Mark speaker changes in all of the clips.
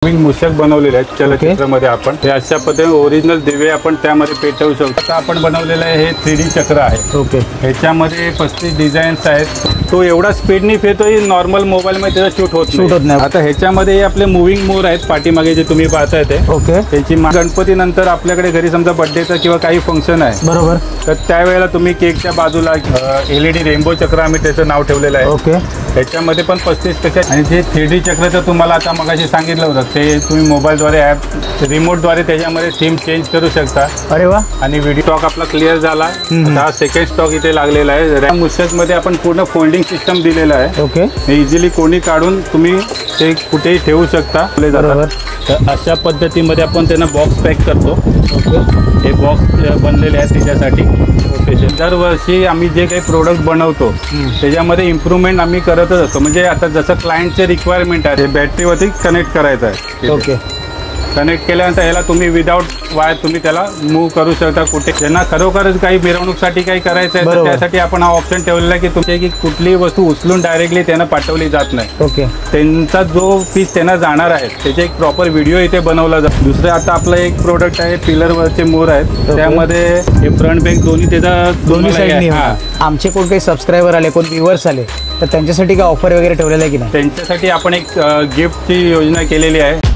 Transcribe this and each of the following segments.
Speaker 1: Moving मूषक बनवलेले आहेत चलचित्रामध्ये आपण हे अशा पद्धतीने ओरिजिनल दिवे आपण त्यामध्ये पेटवू शकतो। आता आपण बनवलेलं आहे हे 3D चक्र आहे। ओके, ह्याच्यामध्ये 35 डिझाईन्स आहेत। तो एवढा स्पीडनी फिरतोय नॉर्मल मोबाईल मध्ये त्याचा शूट होत नाही। आता ह्याच्यामध्ये आपले मूविंग मोर आहेत पाठीमागे जे तुम्ही पाहताय ते। ओके, त्याची गणपती नंतर आपल्याकडे घरी समजा बर्थडेचं किंवा काही फंक्शन आहे बरोबर, तर त्यावेळेला तुम्ही केकच्या बाजूला LED रेनबो चक्र आम्ही त्याचं नाव ठेवलेलं आहे। ओके, ह्याच्यामध्ये पण 35 पेक्षा आणि जे 3D चक्रचं तुम्हाला आता मगाशी सांगितलं होतं ते तुम्ही मोबाईलद्वारे ॲप रिमोटद्वारे त्याच्यामध्ये थीम चेंज करू शकता। अरे वा, आणि व्हिडिओ स्टॉक आपला क्लिअर झाला। आता सेकंड स्टॉक इथे लागलेला आहे। रॅम मूषकमध्ये आपण पूर्ण फोल्डिंग सिस्टम दिलेला आहे। ओके, इझिली कोणी काढून तुम्ही ते कुठेही ठेवू शकता। तर अशा पद्धतीमध्ये आपण त्यांना बॉक्स पॅक करतो। ओके, हे बॉक्स बनलेले आहेत त्याच्यासाठी। दरवर्षी आम्ही जे काही प्रोडक्ट बनवतो त्याच्यामध्ये इम्प्रूव्हमेंट आम्ही करतच असतो। म्हणजे आता जसं क्लायंटचे रिक्वायरमेंट आहे बॅटरीवरती कनेक्ट करायचं आहे। ओके, कनेक्ट केल्यानंतर याला तुम्ही विदाउट वायर तुम्ही त्याला मूव्ह करू शकता कुठे। ज्यांना खरोखरच काही मिरवणूकसाठी काही करायचं आहे तर त्यासाठी आपण हा ऑप्शन ठेवलेला आहे की तुमची की कुठलीही वस्तू उचलून डायरेक्टली त्यांना पाठवली जात नाही। ओके, त्यांचा जो पीस त्यांना जाणार आहे त्याचे एक प्रॉपर व्हिडिओ इथे बनवला जातो। दुसरं आता आपलं एक प्रोडक्ट आहे पिलरवरचे मोर आहेत, त्यामध्ये हे फ्रंट बॅक दोन्ही साईड।
Speaker 2: आमचे कोण काही सबस्क्रायबर आले कोण व्ह्यूअर्स आले तर त्यांच्यासाठी काय ऑफर वगैरे ठेवलेलं आहे की नाही?
Speaker 1: त्यांच्यासाठी आपण एक गिफ्टची योजना केलेली आहे।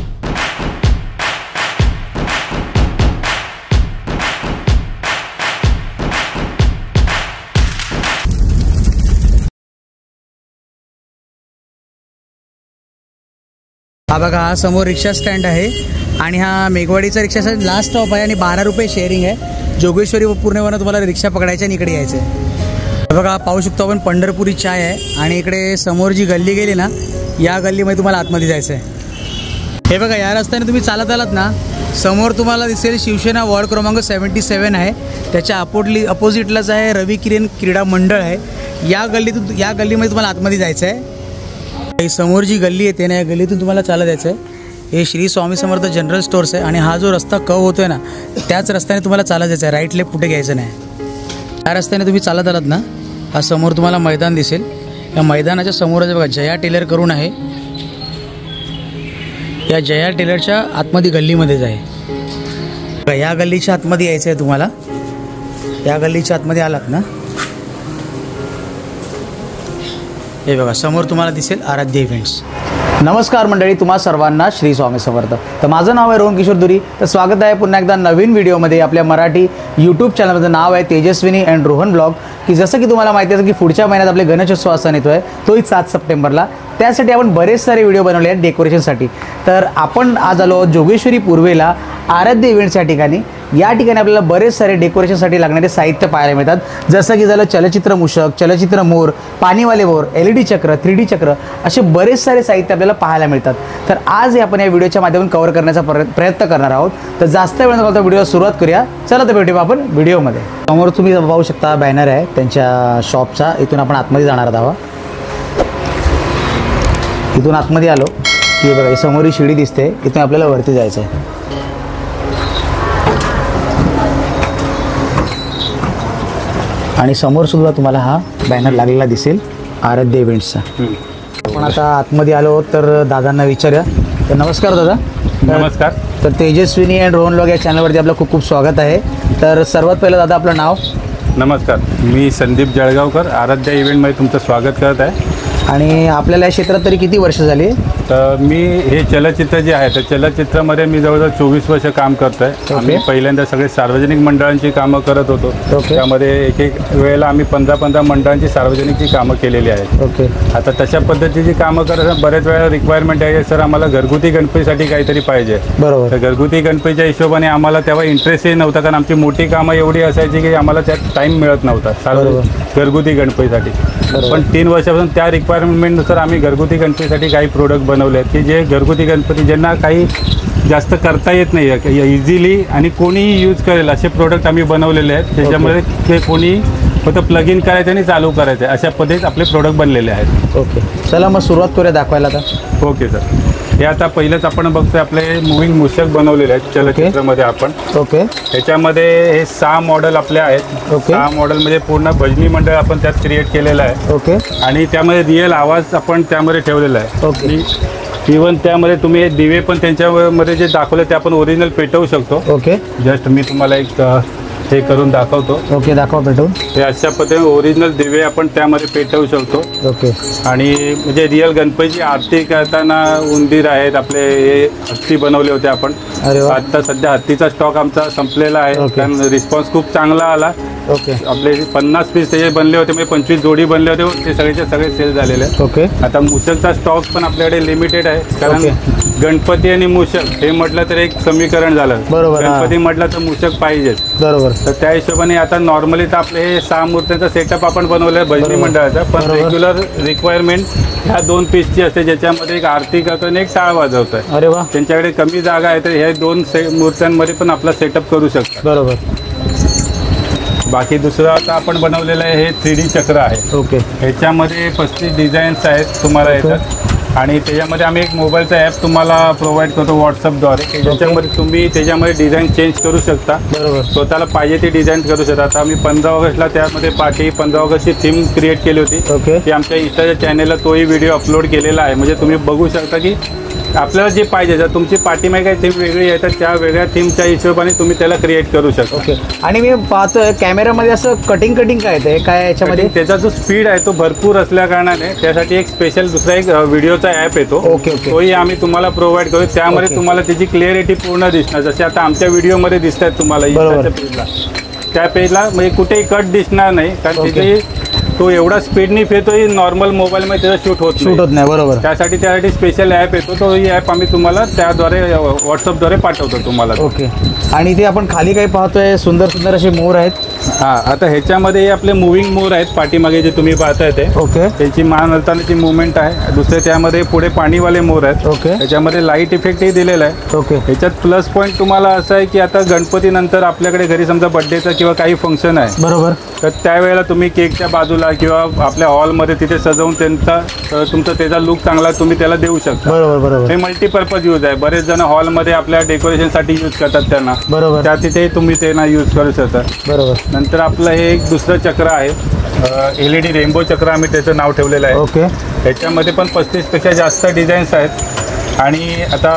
Speaker 2: हा बघा, हा समोर रिक्षा स्टँड आहे आणि हा मेघवाडीचा रिक्षा स्टँड लास्ट स्टॉप आहे आणि 12 रुपये शेअरिंग आहे। जोगेश्वरी व पूर्णेवरून तुम्हाला रिक्षा पकडायच्या आणि इकडे यायचं आहे। बघा, पाहू शकतो आपण पंढरपुरी चाय आहे आणि इकडे समोर जी गल्ली गेली ना या गल्लीमध्ये तुम्हाला आतमध्ये जायचं आहे। हे बघा, या रस्त्याने तुम्ही चालत आलात ना समोर तुम्हाला दिसेल शिवसेना वॉर्ड क्रमांक 77 आहे। त्याच्या अपोजिटलाच आहे रवी किरण क्रीडा मंडळ आहे। या गल्लीमध्ये तुम्हाला आतमध्ये जायचं आहे। समोर जी गल्ली येते ना या गल्लीतून तुम्हाला चालत जायचं आहे। हे श्री स्वामी समर्थ जनरल स्टोर्स आहे आणि हा जो रस्ता कव होतोय ना त्याच रस्त्याने तुम्हाला चालत जायचं आहे। राईट लेफ्ट कुठे घ्यायचं नाही। या रस्त्याने तुम्ही चालत आलात ना हा समोर तुम्हाला मैदान दिसेल। या मैदानाच्या समोरच बघा जया टेलर करून आहे। या जया टेलरच्या आतमध्ये गल्लीमध्येच आहे। या गल्लीच्या आतमध्ये यायचं आहे तुम्हाला। या गल्लीच्या आतमध्ये आलात ना हे बघा समोर तुम्हाला दिसेल आराध्य इव्हेंट्स। नमस्कार मंडळी, तुम्हा सर्वांना श्री स्वामी समर्थ। तर माझं नाव आहे रोहन किशोर दुरी। तर स्वागत आहे पुन्हा एकदा नवीन व्हिडिओमध्ये आपल्या मराठी यूट्यूब चॅनलमध्ये। नाव आहे तेजस्विनी अँड रोहन ब्लॉग। की जसं की तुम्हाला माहिती आहे की पुढच्या महिन्यात आपले गणेशोत्सव सण येतो आहे, तोही 7 सप्टेंबरला। त्यासाठी आपण बरेच सारे व्हिडिओ बनवले आहेत डेकोरेशनसाठी। तर आपण आज आलो जोगेश्वरी पूर्वेला आराध्य इव्हेंट्स या ठिकाणी। या ठिकाणी आपल्याला बरेच सारे डेकोरेशनसाठी लागणारे साहित्य पाहायला मिळतात। जसं की झालं चलचित्र मूषक, चलचित्र मोर, पाणीवाले मोर, LED चक्र, 3D चक्र, असे बरेच सारे साहित्य आपल्याला पाहायला मिळतात। तर आज आपण या व्हिडिओच्या माध्यमातून कव्हर करण्याचा प्रयत्न करणार आहोत। तर जास्त वेळ न घालवता व्हिडिओ सुरुवात करूया। चला तर भेटूया आपण व्हिडिओमध्ये। समोर तुम्ही पाहू शकता बॅनर आहे त्यांच्या शॉपचा। इथून आपण आतमध्ये जाणार आहोत। इथून आतमध्ये आलो की बघा समोर ही शिडी दिसते, इथून आपल्याला वरती जायचं आहे। आणि समोर सुद्धा तुम्हाला हा बॅनर लागलेला दिसेल आराध्य इव्हेंट्सचा। आपण आता आतमध्ये आलो तर दादांना विचारूया। तर नमस्कार दादा।
Speaker 1: नमस्कार।
Speaker 2: तर तेजस्विनी अँड रोहन ब्लॉग या चॅनलवरती आपलं खूप खूप स्वागत आहे। तर सर्वात पहिलं दादा आपलं नाव?
Speaker 1: नमस्कार, मी संदीप जळगावकर आराध्य इव्हेंटमध्ये तुमचं स्वागत करत आहे।
Speaker 2: आणि आपल्याला या क्षेत्रात तरी किती वर्ष झाली?
Speaker 1: तर मी हे चलचित्र जे आहे तर चलचित्रामध्ये मी जवळजवळ 24 वर्ष काम करतोय। आम्ही पहिल्यांदा सगळे सार्वजनिक मंडळांची कामं करत होतो। त्यामध्ये एक वेळेला आम्ही 15 मंडळांची सार्वजनिकची कामं केलेली आहेत। ओके, आता तशा पद्धतीची कामं करत बऱ्याच वेळा रिक्वायरमेंट आहे सर आम्हाला घरगुती गणपतीसाठी काहीतरी पाहिजे। बरोबर, तर घरगुती गणपतीच्या हिशोबाने आम्हाला तेव्हा इंटरेस्टही नव्हता, कारण आमची मोठी कामं एवढी असायची की आम्हाला त्यात टाईम मिळत नव्हता घरगुती गणपतीसाठी। पण 3 वर्षापासून त्या रिक्वायरमेंटनुसार आम्ही घरगुती गणपतीसाठी काही प्रोडक्ट बनवले आहेत की जे घरगुती गणपती ज्यांना काही जास्त करता येत नाही इझिली आणि कोणीही यूज करेल असे प्रोडक्ट आम्ही बनवलेले आहेत। त्याच्यामध्ये ते कोणी फक्त प्लग इन करायचं आणि चालू करायचं अशा पद्धतीत आपले प्रोडक्ट बनलेले आहेत। ओके, चला मग सुरुवात करूया दाखवायला आता। ओके सर, हे आता पहिलेच आपण बघतोय आपले मूविंग मूषक बनवलेले आहेत चलचित्रामध्ये आपण। ओके, ह्याच्यामध्ये हे 6 मॉडेल आपले आहेत। 6 मॉडेल म्हणजे पूर्ण भजनी मंडळ आपण त्यात क्रिएट केलेलं आहे। ओके, आणि त्यामध्ये रिअल आवाज आपण त्यामध्ये ठेवलेला आहे। ओके, इव्हन त्यामध्ये तुम्ही हे दिवे पण त्यांच्यामध्ये जे दाखवले ते आपण ओरिजिनल पेटवू शकतो.
Speaker 2: ओके.
Speaker 1: जस्ट मी तुम्हाला एक हे करून दाखवतो.
Speaker 2: ओके, दाखवा पेटवून.
Speaker 1: हे अशा पद्धतीने ओरिजिनल दिवे आपण त्यामध्ये पेटवू शकतो.
Speaker 2: ओके.
Speaker 1: आणि म्हणजे रिअल गणपतीची आरती करताना उंदीर आहेत आपले, हे हत्ती बनवले होते आपण.
Speaker 2: अरे वा.
Speaker 1: आता सध्या हत्तीचा स्टॉक आमचा संपलेला आहे.
Speaker 2: ओके.
Speaker 1: कारण रिस्पॉन्स खूप चांगला आला.
Speaker 2: ओके.
Speaker 1: आपले 50 पीस त्याचे बनले होते, म्हणजे 25 जोडी बनले होते, ते सगळेचे सगळे सेल झालेले आहेत.
Speaker 2: ओके.
Speaker 1: आता मूषकचा स्टॉक पण आपल्याकडे लिमिटेड आहे. कारण गणपती आणि मूषक हे म्हटलं तर एक समीकरण झालं.
Speaker 2: बरोबर.
Speaker 1: गणपती म्हटलं तर मूषक पाहिजेच.
Speaker 2: बरोबर.
Speaker 1: तर त्या हिशोबाने आता नॉर्मली तर आपले हे 6 मूर्त्यांचा सेटअप आपण बनवलं आहे भजनी मंडळाचा. पण रेग्युलर रिक्वायरमेंट ह्या 2 पीसची असते, ज्याच्यामध्ये एक आरती करतो आणि एक टाळ वाजवतोय.
Speaker 2: अरे वा.
Speaker 1: त्यांच्याकडे कमी जागा आहे, तर ह्या 2 मूर्त्यांमध्ये पण आपला सेटअप करू शकतो.
Speaker 2: बरोबर.
Speaker 1: बाकी दुसरं आता आपण बनवलेलं आहे हे 3D चक्र आहे.
Speaker 2: ओके.
Speaker 1: ह्याच्यामध्ये 35 डिझाईन्स आहेत तुम्हाला येतात. आणि त्याच्यामध्ये आम्ही एक मोबाईलचा ॲप तुम्हाला प्रोव्हाइड करतो व्हॉट्सअपद्वारे, की ज्याच्यामध्ये तुम्ही त्याच्यामध्ये डिझाईन चेंज करू शकता.
Speaker 2: बरोबर.
Speaker 1: स्वतःला पाहिजे ती डिझाईन करू शकता. आता आम्ही 15 ऑगस्टला त्यामध्ये 15 ऑगस्टची थीम क्रिएट केली होती.
Speaker 2: ओके.
Speaker 1: ती आमच्या इंस्टाच्या चॅनेलला तोही व्हिडिओ अपलोड केलेला आहे. म्हणजे तुम्ही बघू शकता की आपल्याला जे पाहिजे, जर तुमची पाठीमागे काही थीम वेगळी आहे तर त्या वेगळ्या थीमच्या हिशोबाने तुम्ही त्याला क्रिएट करू शकता.
Speaker 2: ओके. आणि मी पाहतोय कॅमेऱ्यामध्ये असं कटिंग काय ते काय याच्यामध्ये
Speaker 1: त्याचा जो स्पीड आहे तो भरपूर असल्या कारणाने त्यासाठी एक स्पेशल दुसरा एक व्हिडिओचा ॲप येतो.
Speaker 2: ओके. ओके.
Speaker 1: तोही आम्ही तुम्हाला प्रोव्हाइड करू. त्यामध्ये तुम्हाला त्याची क्लिअरिटी पूर्ण दिसणार. जसे आता आमच्या व्हिडिओमध्ये दिसत आहेत तुम्हाला इंस्टाच्या पेजला, त्या पेजला म्हणजे कुठेही कट दिसणार नाही. कारण तिथे तो एवढा स्पीडनी फिरतोही नॉर्मल मोबाईलमध्ये त्याचा शूट होत
Speaker 2: नाही. बरोबर.
Speaker 1: त्यासाठी स्पेशल ॲप येतो. तो ही ॲप आम्ही तुम्हाला त्याद्वारे व्हॉट्सअपद्वारे पाठवतो तुम्हाला.
Speaker 2: ओके. आणि ते आपण खाली काही पाहतोय सुंदर असे मोर आहेत.
Speaker 1: हां, आता ह्याच्यामध्ये आपले मुव्हिंग मोर आहेत पाठीमागे जे तुम्ही पाहताय ते.
Speaker 2: ओके.
Speaker 1: त्याची मान हलतानाची मुवमेंट आहे. दुसरे त्यामध्ये पुढे पाणीवाले मोर आहेत.
Speaker 2: ओके.
Speaker 1: त्याच्यामध्ये लाईट इफेक्टही दिलेला आहे.
Speaker 2: ओके.
Speaker 1: ह्याच्यात प्लस पॉईंट तुम्हाला असं आहे की आता गणपतीनंतर आपल्याकडे घरी समजा बड्डेचा किंवा काही फंक्शन आहे.
Speaker 2: बरोबर.
Speaker 1: तर त्यावेळेला तुम्ही केकच्या बाजूला किंवा आपल्या हॉलमध्ये तिथे सजवून त्याचा लुक चांगला तुम्ही त्याला देऊ शकता.
Speaker 2: बरोबर.
Speaker 1: हे मल्टीपर्पज यूज आहे. बरेच जण हॉलमध्ये आपल्या डेकोरेशनसाठी यूज करतात त्यांना.
Speaker 2: बरोबर.
Speaker 1: त्या तिथे तुम्ही त्यांना यूज करू शकता.
Speaker 2: बरोबर.
Speaker 1: नंतर आपलं हे एक दुसरं चक्र आहे, LED रेनबो चक्र आम्ही त्याचं नाव ठेवलेलं आहे.
Speaker 2: ओके.
Speaker 1: ह्याच्यामध्ये पण 35पेक्षा जास्त डिझाईन्स आहेत. आणि आता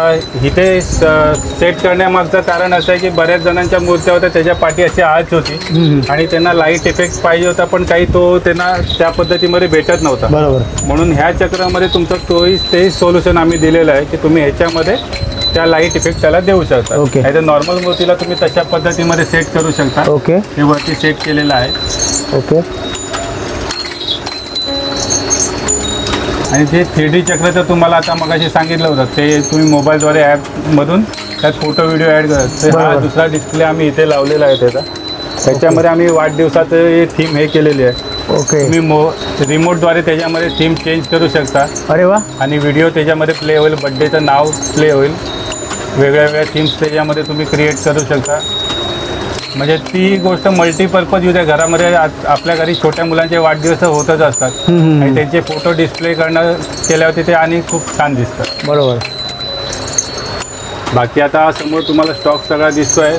Speaker 1: इथे सेट करण्यामागचं कारण असं आहे की बऱ्याच जणांच्या मूर्त्या होत्या त्याच्या पाठी अशी आच होती आणि त्यांना लाईट इफेक्ट पाहिजे होता, पण काही तो त्यांना त्या पद्धतीमध्ये भेटत नव्हता.
Speaker 2: बरोबर.
Speaker 1: म्हणून ह्या चक्रामध्ये तुमचं ते सोल्युशन आम्ही दिलेलं आहे की तुम्ही ह्याच्यामध्ये त्या लाईट इफेक्ट त्याला देऊ शकता.
Speaker 2: ओके.
Speaker 1: नाही तर नॉर्मल मूर्तीला तुम्ही तशा पद्धतीमध्ये सेट करू शकता.
Speaker 2: ओके.
Speaker 1: हे वरती सेट केलेलं आहे.
Speaker 2: ओके.
Speaker 1: आणि ते 3D चक्र तर तुम्हाला आता मगाशी सांगितलं होतं, ते तुम्ही मोबाईलद्वारे ॲपमधून त्यात फोटो व्हिडिओ ॲड करत. हा दुसरा डिस्प्ले आम्ही इथे लावलेला आहे त्याच्यामध्ये आम्ही वाढदिवसाचं थीम हे केलेली आहे.
Speaker 2: ओके.
Speaker 1: तुम्ही रिमोटद्वारे त्याच्यामध्ये थीम चेंज करू शकता.
Speaker 2: अरे वा.
Speaker 1: आणि व्हिडिओ त्याच्यामध्ये प्ले होईल, बड्डेचं नाव प्ले होईल, वेगळ्या थीम्स त्याच्यामध्ये तुम्ही क्रिएट करू शकता. म्हणजे ती गोष्ट मल्टीपर्पज यूज आहे. घरामध्ये आपल्या घरी छोट्या मुलांचे वाढदिवस होतच असतात आणि त्यांचे फोटो डिस्प्ले केल्यावरती ते आणि खूप छान दिसतात.
Speaker 2: बरोबर.
Speaker 1: बाकी आता समोर तुम्हाला स्टॉक सगळा दिसतोय.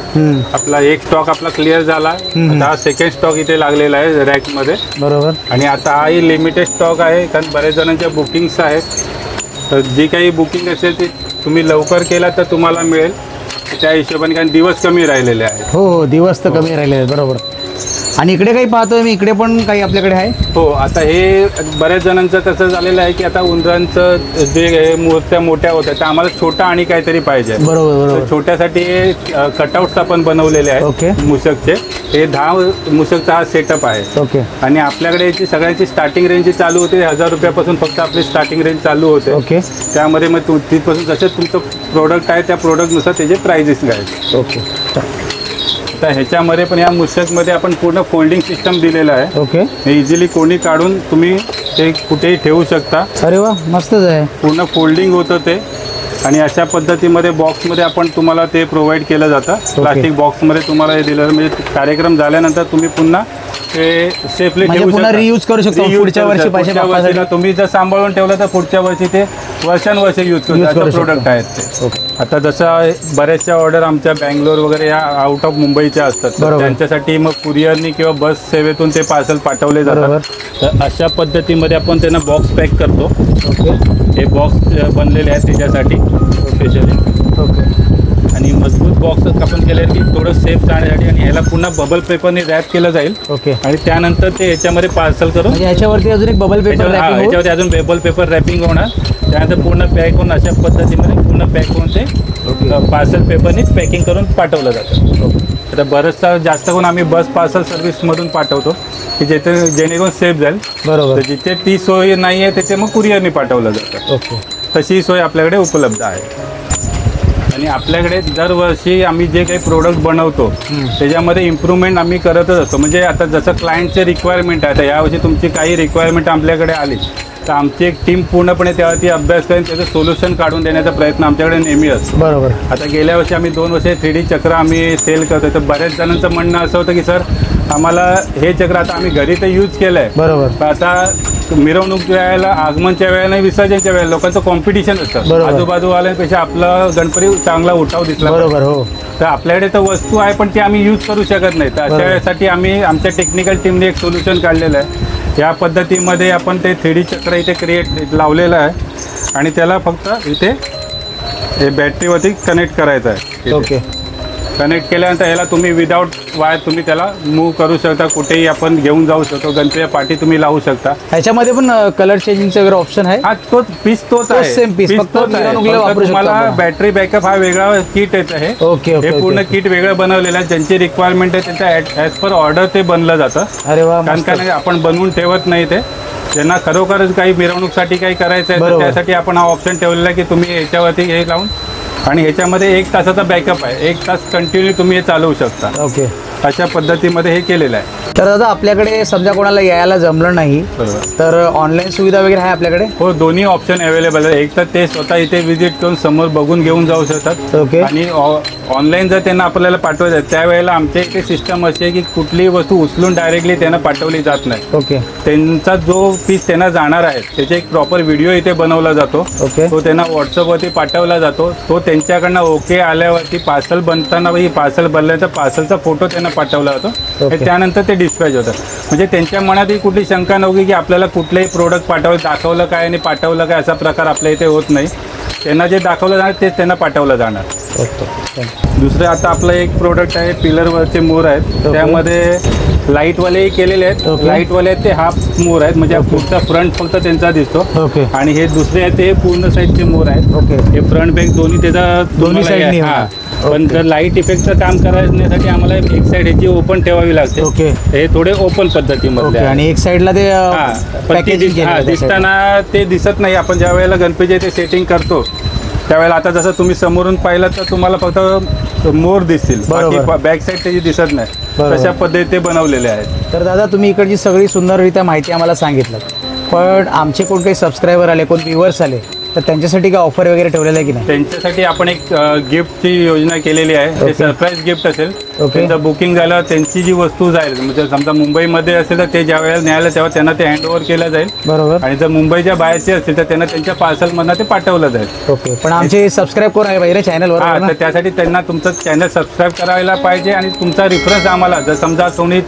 Speaker 1: आपला एक स्टॉक आपला क्लिअर झाला. आता सेकंड स्टॉक इथे लागलेला आहे रॅकमध्ये. बरोबर. आणि आता हाही लिमिटेड स्टॉक आहे, कारण बऱ्याच जणांच्या बुकिंग्स आहेत. तर जी काही बुकिंग असेल ती तुम्ही लवकर केला तर तुम्हाला मिळेल त्या हिशोबाने, कारण दिवस कमी राहिलेले आहेत.
Speaker 2: हो, दिवस तर कमी राहिलेले आहेत. बरोबर. आणि इकडे काही पाहतोय मी, इकडे पण काही आपल्याकडे आहे.
Speaker 1: हो, आता हे बऱ्याच जणांचं कसं झालेलं आहे की आता उंदरांचं जे मूर्त्या मोठ्या होत्या त्या आम्हाला छोटा आणि काहीतरी पाहिजे.
Speaker 2: बरोबर.
Speaker 1: छोट्यासाठी हे कटआउट्स आपण बनवलेले आहेत.
Speaker 2: ओके.
Speaker 1: मूषकचे हे 10 मूषकचा हा सेटअप आहे.
Speaker 2: ओके.
Speaker 1: आणि आपल्याकडे याची सगळ्यांची स्टार्टिंग रेंज चालू होते 1000 रुपयापासून, फक्त आपली स्टार्टिंग रेंज चालू होते.
Speaker 2: ओके.
Speaker 1: त्यामध्ये मग तिथपासून जसं तुमचं प्रोडक्ट आहे त्या प्रोडक्टनुसार त्याचे प्राइजेस घ्यायचे.
Speaker 2: ओके.
Speaker 1: तर ह्याच्यामध्ये पण या मूषकमध्ये आपण पूर्ण फोल्डिंग सिस्टम दिलेलं आहे.
Speaker 2: ओके.
Speaker 1: हे इझिली कोणी काढून तुम्ही ते कुठेही ठेवू शकता.
Speaker 2: अरे वा, मस्तच आहे.
Speaker 1: पूर्ण फोल्डिंग होतं ते. आणि अशा पद्धतीमध्ये बॉक्समध्ये आपण तुम्हाला ते प्रोव्हाइड केलं जातं. प्लास्टिक बॉक्समध्ये तुम्हाला हे दिलं, म्हणजे कार्यक्रम झाल्यानंतर तुम्ही पुन्हा ते सेफली
Speaker 2: म्हणजे पुन्हा रियूज करू शकतो. पुढच्या वर्षी पैसे वापरायला
Speaker 1: तुम्ही जर सांभाळून ठेवलं तर पुढच्या वर्षी ते वर्षानुवर्ष यूज करू प्रोडक्ट आहेत ते. आता जसं बऱ्याचशा ऑर्डर आमच्या बँगलोर वगैरे या आउट ऑफ मुंबईच्या असतात, तर त्यांच्यासाठी मग कुरिअरनी किंवा बस सेवेतून ते पार्सल पाठवले जातात. तर अशा पद्धतीमध्ये आपण त्यांना बॉक्स पॅक करतो. हे बॉक्स बनलेले आहेत त्याच्यासाठी स्पेशली, आणि मजबूत बॉक्स आपण केले की थोडं सेफ जाण्यासाठी, आणि ह्याला पुन्हा बबल पेपरने रॅप केलं जाईल. आणि त्यानंतर ते याच्यामध्ये पार्सल करून
Speaker 2: ह्याच्यावरती अजून एक बबल पेपर,
Speaker 1: ह्याच्यावरती अजून बबल पेपर रॅपिंग होणार. त्यानंतर पूर्ण पॅक होऊन अशा पद्धतीमध्ये पूर्ण पॅक होऊन ते पार्सल पेपरने पॅकिंग करून पाठवलं जातं. आता बरंचसा जास्त करून आम्ही बस पार्सल सर्व्हिसमधून पाठवतो की जेणेकरून सेफ जाईल. बरोबर. जिथे ती सोय नाही आहे तिथे मग कुरिअरने पाठवलं जातं. तशी सोय आपल्याकडे उपलब्ध आहे. आणि आपल्याकडे दरवर्षी आम्ही जे काही प्रोडक्ट बनवतो त्याच्यामध्ये इम्प्रूव्हमेंट आम्ही करतच असतो. म्हणजे आता जसं क्लायंटचे रिक्वायरमेंट आहे, आता यावर्षी तुमची काही रिक्वायरमेंट आपल्याकडे आली तर आमची एक टीम पूर्णपणे त्यावरती अभ्यास करून त्याचं सोल्युशन काढून देण्याचा प्रयत्न आमच्याकडे नेहमी असतो. बरोबर. आता गेल्या वर्षी आम्ही 2 वर्षे 3D चक्र आम्ही सेल करतो. तर बऱ्याच जणांचं म्हणणं असं होतं की सर आम्हाला हे चक्र आता आम्ही घरी तर यूज केलं आहे, बरोबर, पण आता मिरवणूक वेळेला, आगमनच्या वेळेला, विसर्जनच्या वेळेला लोकांचं कॉम्पिटिशन असतं. आजूबाजूवाल्यांपेक्षा आपला गणपती चांगला उठाव दिसला. बरोबर. हो. तर आपल्याकडे तर वस्तू आहे पण ती आम्ही यूज करू शकत नाही. तर अशा वेळेसाठी आम्ही आमच्या टेक्निकल टीमने एक सोल्युशन काढलेलं आहे. या पद्धतीमध्ये आपण ते 3D चक्र इथे क्रिएट लावलेलं आहे आणि त्याला फक्त इथे हे बॅटरीवरती कनेक्ट करायचं आहे. ओके. कनेक्ट केल्यानंतर ह्याला तुम्ही विदाउट वायर तुम्ही त्याला मूव्ह करू शकता, कुठेही आपण घेऊन जाऊ शकतो. गणपतीच्या पाठी तुम्ही लावू शकता. ह्याच्यामध्ये पण कलर चेंजिंगचा वगैरे ऑप्शन आहे. हा तोच पीस तोच आहे, सेम पीस, फक्त तुम्हाला बॅटरी बॅकअप हा वेगळा किट येत आहे. ओके. हे पूर्ण किट वेगळं बनवलेलं आहे. ज्यांची रिक्वायरमेंट आहे त्यांचा ॲज पर ऑर्डर ते बनलं जातं. अरे वा. कारण काय आपण बनवून ठेवत नाही ते. ज्यांना खरोखरच काही मिरवणूकसाठी काही करायचं आहे तर त्यासाठी आपण हा ऑप्शन ठेवलेला आहे की तुम्ही ह्याच्यावरती हे लावून, आणि ह्याच्यामध्ये 1 तासाचा बॅकअप आहे. 1 तास कंटिन्यू तुम्ही हे चालवू शकता. ओके. अशा पद्धतीमध्ये हे केलेलं आहे. तर दादा आपल्याकडे समजा कोणाला यायला जमलं नाही तर ऑनलाईन सुविधा वगैरे आहे आपल्याकडे? हो, दोन्ही ऑप्शन अवेलेबल आहे. एक तर ते स्वतः इथे व्हिजिट करून समोर बघून घेऊन जाऊ शकतात. ओके. आणि ऑनलाईन जर त्यांना आपल्याला पाठवायचं आहे त्यावेळेला आमच्या इथे सिस्टम अशी आहे की कुठलीही वस्तू उचलून डायरेक्टली त्यांना पाठवली जात नाही. ओके. त्यांचा जो पीस त्यांना जाणार आहे त्याचे एक प्रॉपर व्हिडिओ इथे बनवला जातो. ओके. तो त्यांना व्हॉट्सअपवरती पाठवला जातो. तो त्यांच्याकडनं ओके आल्यावरती पार्सल बनताना पार्सल बनल्यानंतर पार्सलचा फोटो त्यांना पाठवला जातो. त्यानंतर ते डिस्पॅच होतं. म्हणजे त्यांच्या मनातही कुठली शंका नव्हती की आपल्याला कुठलंही प्रोडक्ट दाखवलं काय आणि पाठवलं काय असा प्रकार आपल्या इथे होत नाही. त्यांना जे दाखवलं जाणार तेच त्यांना पाठवलं जाणार. दुसरं आता आपलं एक प्रोडक्ट आहे, पिलरवरचे मोर आहेत. त्यामध्ये लाईटवालेही केलेले आहेत. लाईटवाले आहेत ते हाफ मोर आहेत, म्हणजे पुढचा फ्रंट फक्त त्यांचा दिसतो. ओके. आणि हे दुसरे आहेत ते पूर्ण साईडचे मोर आहेत. ओके. हे फ्रंट बॅक दोन्ही साईड. हा. पण जर लाईट इफेक्टचं काम करण्यासाठी आम्हाला एक साईड ह्याची ओपन ठेवावी लागते. ओके. हे थोडे ओपन पद्धतीमध्ये. आणि एक साईडला ते दिसताना ते दिसत नाही. आपण ज्या वेळेला गणपतीचे ते सेटिंग करतो त्यावेळेला आता जसं तुम्ही समोरून पाहिलं तर तुम्हाला फक्त मोर दिसतील, बाकी बॅक साईड त्याची दिसत नाही. तशा पद्धतीने ते बनवलेले आहेत. तर दादा तुम्ही इकडची सगळी सुंदररित्या माहिती आम्हाला सांगितलं, पण आमचे कोण काही सबस्क्रायबर आले, कोण व्ह्युअर्स आले तर त्यांच्यासाठी काय ऑफर वगैरे ठेवलेलं आहे की नाही? त्यांच्यासाठी आपण एक गिफ्टची योजना केलेली आहे. ते सरप्राईज गिफ्ट असेल. त्यांचं बुकिंग झालं, त्यांची जी वस्तू जाईल, म्हणजे समजा मुंबईमध्ये असेल तर ते ज्या वेळेला न्यायला तेव्हा त्यांना ते हँडओव्हर केलं जाईल. बरोबर. आणि जर मुंबईच्या बाहेरचे असतील तर त्यांना त्यांच्या पार्सलमधनं ते पाठवलं जाईल. ओके. पण आमचे सबस्क्राईब करून आहे पाहिजे चॅनलवर. हां, तर त्यासाठी त्यांना तुमचं चॅनल सबस्क्राईब करायला पाहिजे आणि तुमचा रेफरन्स आम्हाला, जर समजा कोणी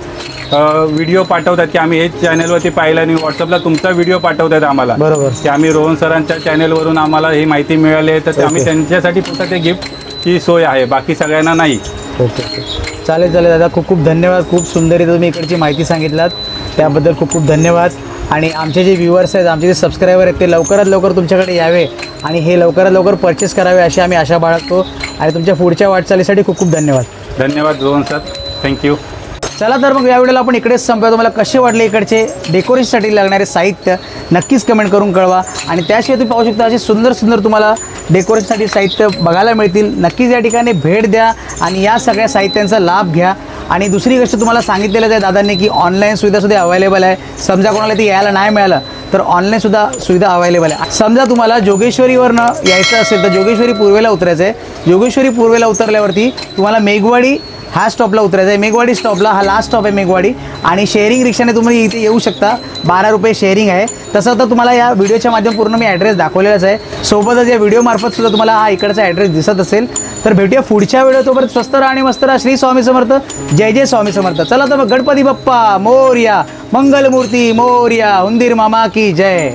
Speaker 1: व्हिडिओ पाठवतात की आम्ही हेच चॅनलवरती पाहिलं आणि व्हॉट्सअपला तुमचा व्हिडिओ पाठवतात आम्हाला, बरोबर, की आम्ही रोहन सरांच्या चॅनलवरून आम्हाला ही माहिती मिळाली आहे, तर आम्ही त्यांच्यासाठी फक्त ते गिफ्टची सोय आहे, बाकी सगळ्यांना नाही. ओके. चालेल चालेल दादा, खूप खूप धन्यवाद. खूप सुंदर तुम्ही इकडची माहिती सांगितलात, त्याबद्दल खूप खूप धन्यवाद. आणि आमचे जे व्ह्युअर्स आहेत, आमचे जे सबस्क्रायबर आहेत, ते लवकरात लवकर तुमच्याकडे यावे आणि हे लवकरात लवकर परचेस करावे अशी आम्ही आशा बाळगतो. आणि तुमच्या पुढच्या वाटचालीसाठी खूप खूप धन्यवाद. धन्यवाद रोहन सर, थँक्यू. चला तर मग या व्हिडिओला आपण इकडेच संपवूया. तुम्हाला कसे वाटले इकडचे डेकोरेशनसाठी लागणारे साहित्य नक्कीच कमेंट करून कळवा. आणि त्याशिवाय तुम्ही पाहू शकता असे सुंदर सुंदर तुम्हाला डेकोरेशनसाठी साहित्य बघायला मिळतील. नक्कीच या ठिकाणी भेट द्या आणि या सगळ्या साहित्यांचा लाभ घ्या. आणि दुसरी गोष्ट तुम्हाला सांगितलेलं आहे दादांनी की ऑनलाईन सुविधासुद्धा अवेलेबल आहे. समजा कोणाला ती यायला नाही मिळालं तर ऑनलाईन सुद्धा सुविधा अवेलेबल आहे. समजा तुम्हाला जोगेश्वरीवरनं यायचं असेल तर जोगेश्वरी पूर्वेला उतरायचं आहे. जोगेश्वरी पूर्वेला उतरल्यावरती तुम्हाला मेघवाडी
Speaker 2: ह्या स्टॉपला उतरायचं आहे, मेघवाडी स्टॉपला. हा लास्ट स्टॉप आहे मेघवाडी. आणि शेअरिंग रिक्षाने तुम्ही इथे येऊ शकता. 12 रुपये शेअरिंग आहे. तसं तर तुम्हाला या व्हिडिओच्या माध्यमातून पूर्ण मी ॲड्रेस दाखवलेलाच आहे. सोबतच या व्हिडिओमार्फत सुद्धा तुम्हाला हा इकडचा ॲड्रेस दिसत असेल. तर भेटूया पुढच्या व्हिडिओ. तोपर्यंत स्वस्त राहा आणि मस्त राहा. श्री स्वामी समर्थ. जय जय स्वामी समर्थ. चला तर मग गणपती बाप्पा मोरया, मंगलमूर्ती मोरया, उंदीर मामा की जय.